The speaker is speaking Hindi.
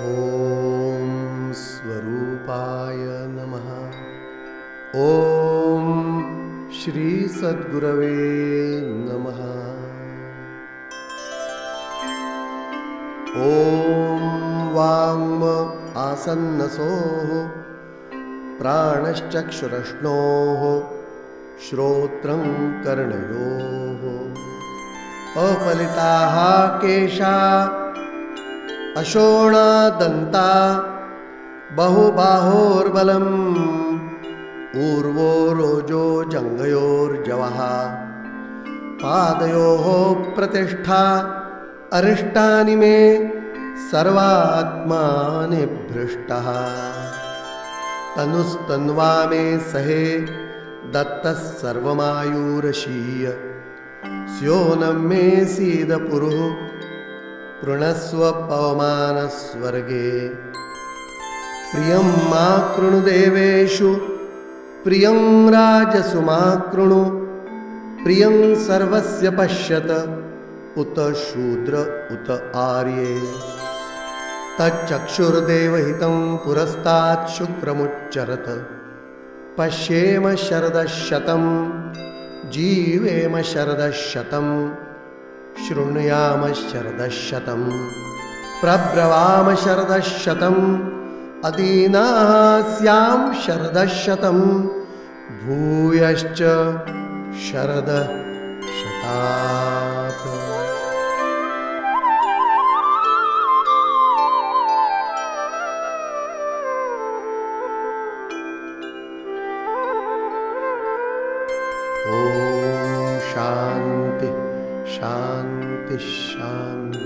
ॐ स्वरूपाय नमः। ॐ श्री सद्गुरवे नमः। ॐ वाङ्म आसन्नसोः प्राणश्चक्षुरश्नोः श्रोत्रं कर्णयोः अपलिताः केशा अशोणादन्ता बहुबाहोर्बलम् ऊर्वो रोजो जङ्घयोर्जवः पादयोः प्रतिष्ठा अरिष्टानि मे सर्वात्मानि भ्रष्टः तनुस्तन्वा मे सहे दत्तः सर्वमायुरशीय स्योनं मे सीदपुरुः पृणस्व पवमानस्वर्गे प्रियं मा कृणु देवेषु प्रियं राजसु मा कृणु प्रियं सर्वस्य पश्यत उत शूद्र उत आर्ये तच्चक्षुर्देवहितं पुरस्तात् शुक्रमुच्चरत पश्येम शरदशतं जीवेम शरदशतं शृणुयाम शरदशतं प्रब्रवाम शरदशतं अदीनाः स्याम शरदशतं भूयश्च शरदशतात्। ॐ शान्ति शान्ति शान्ति।